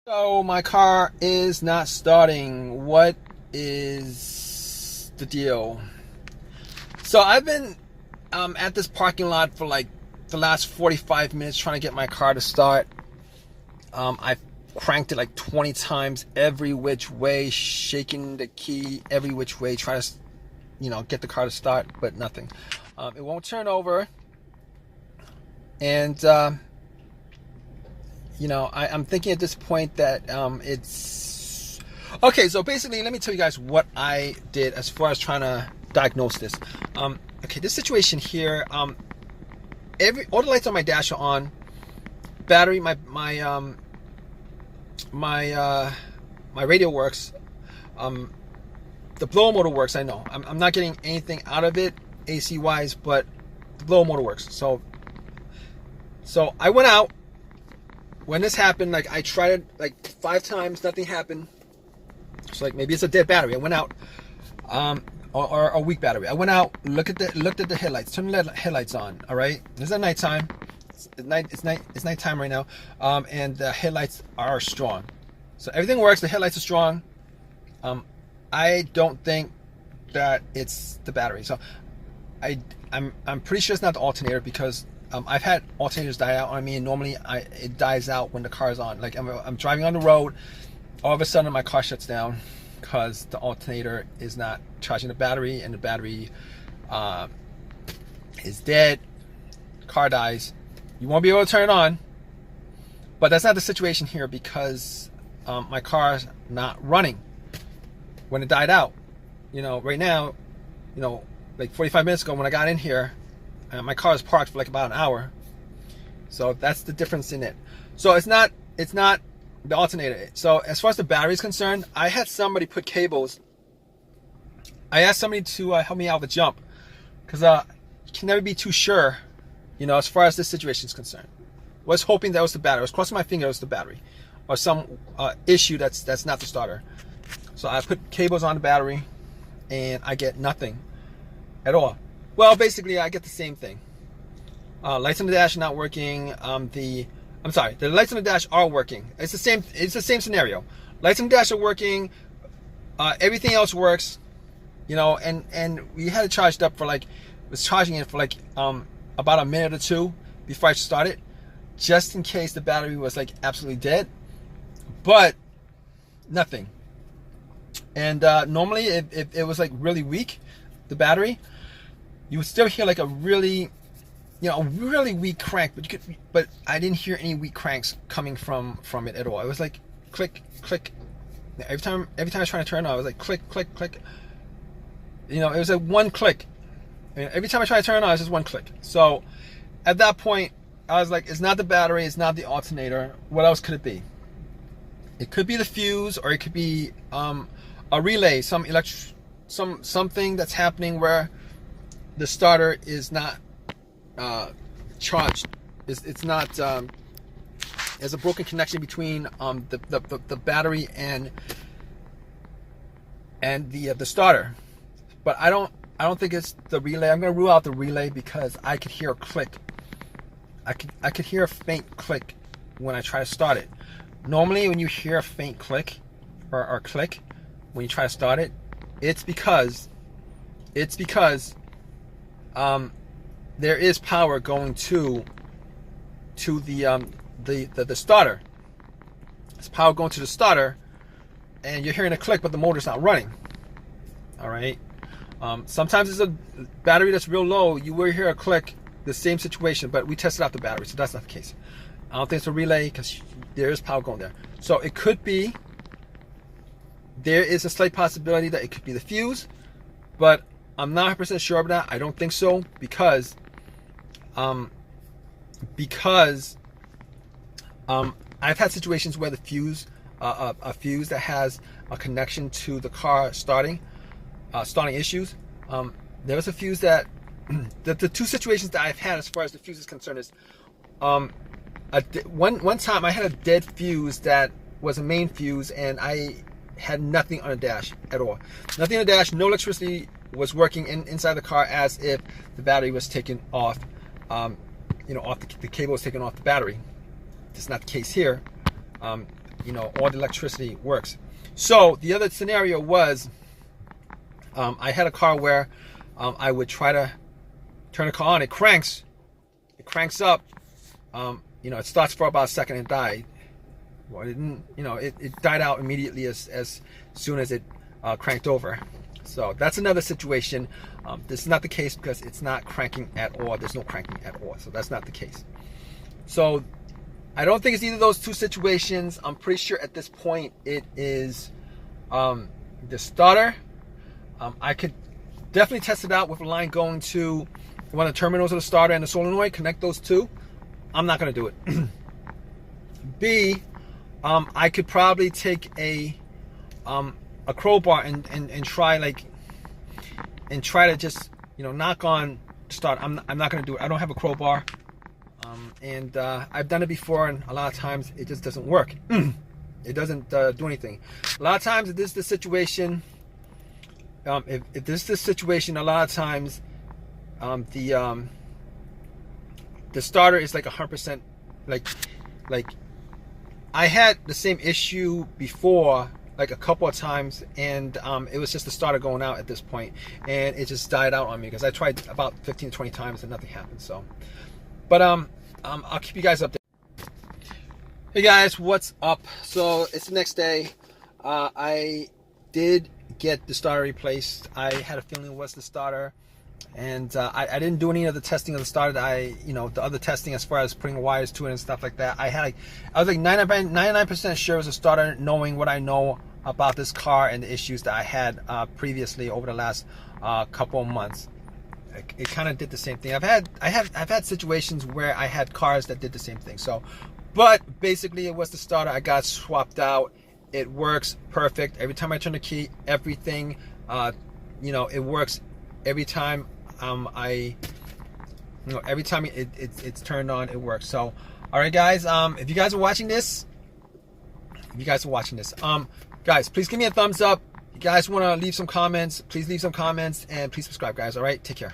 So my car is not starting. What is the deal? So I've been at this parking lot for like the last 45 minutes trying to get my car to start. I've cranked it like 20 times every which way, shaking the key every which way, trying to, get the car to start, but nothing. It won't turn over. And I'm thinking at this point that it's okay. So basically, let me tell you guys what I did as far as trying to diagnose this. Okay, this situation here. All the lights on my dash are on. Battery, my radio works. The blower motor works. I know. I'm not getting anything out of it AC wise, but the blower motor works. So I went out. When this happened, like I tried it like 5 times, nothing happened. So like maybe it's a dead battery. I went out, or a weak battery. I went out, looked at the headlights, turned the headlights on. All right, this is nighttime. It's nighttime right now, and the headlights are strong. So everything works. The headlights are strong. I don't think that it's the battery. So I'm pretty sure it's not the alternator because. I've had alternators die out on me, and normally it dies out when the car's on. Like I'm driving on the road, all of a sudden my car shuts down because the alternator is not charging the battery, and the battery is dead. The car dies. You won't be able to turn it on, but that's not the situation here because my car's not running when it died out. Right now, like 45 minutes ago when I got in here. My car is parked for like about an hour, so that's the difference in it. So it's not the alternator. So as far as the battery is concerned, I had somebody put cables. I asked somebody to help me out with the jump because you can never be too sure, as far as this situation is concerned. I was hoping that was the battery. I was crossing my finger it was the battery or some issue that's not the starter. So I put cables on the battery, and I get nothing at all. Well, basically, I get the same thing. Lights on the dash are not working. The lights on the dash are working. It's the same scenario. Lights on the dash are working. Everything else works. And we had it charged up for was charging it for about a minute or two before I started, just in case the battery was absolutely dead. But nothing. And normally, if it was really weak, the battery. You would still hear a really, really weak crank, but I didn't hear any weak cranks coming from it at all. It was like click, click. Every time I was trying to turn it on, it was like click, click, click. It was one click. Every time I tried to turn it on, it was just one click. So at that point, I was like, it's not the battery, it's not the alternator. What else could it be? It could be the fuse, or it could be a relay, something that's happening where the starter is not charged. It's not. There's a broken connection between the battery and the starter. But I don't think it's the relay. I'm gonna rule out the relay because I could hear a click. I could hear a faint click when I try to start it. Normally, when you hear a faint click or click when you try to start it, it's because there is power going to the starter. There's power going to the starter, and you're hearing a click, but the motor's not running. All right. Sometimes it's a battery that's real low. You will hear a click. The same situation, but we tested out the battery, so that's not the case. I don't think it's a relay because there is power going there. So it could be. There is a slight possibility that it could be the fuse, but I'm not 100% sure of that. I don't think so because I've had situations where the fuse, a fuse that has a connection to the car starting issues. There was a fuse that the two situations that I've had as far as the fuse is concerned is one time I had a dead fuse that was a main fuse, and I had nothing on the dash at all. Nothing on the dash, no electricity was working inside the car, as if the battery was taken off, off the cable was taken off the battery. That's not the case here. all the electricity works. So the other scenario was, I had a car where I would try to turn the car on. It cranks up. It starts for about a second and died. Well, it didn't. It died out immediately as soon as it cranked over. So that's another situation. This is not the case because it's not cranking at all. There's no cranking at all. So that's not the case. So I don't think it's either of those two situations. I'm pretty sure at this point it is the starter. I could definitely test it out with a line going to one of the terminals of the starter and the solenoid. Connect those two. I'm not going to do it. B, I could probably take a crowbar and try to just knock on start. I'm not going to do it. I don't have a crowbar, and I've done it before, and a lot of times it just doesn't work. It doesn't do anything. A lot of times, if this is the situation, if this is the situation, a lot of times the starter is like 100%. Like I had the same issue before, like a couple of times, and it was just the starter going out at this point, and it just died out on me because I tried about 15 to 20 times and nothing happened. So, but I'll keep you guys updated. Hey guys, what's up? So it's the next day. I did get the starter replaced. I had a feeling it was the starter, and I didn't do any of the testing of the starter. The other testing as far as putting wires to it and stuff like that. I was like 99% sure it was a starter, knowing what I know about this car and the issues that I had previously over the last couple of months. It kind of did the same thing. I've had situations where I had cars that did the same thing. So, but basically it was the starter. I got swapped out. It works perfect. Every time I turn the key, everything, it works every time. Every time it's turned on, it works. So, all right, guys. If you guys are watching this, guys, please give me a thumbs up. If you guys want to leave some comments, please leave some comments, and please subscribe, guys. All right, take care.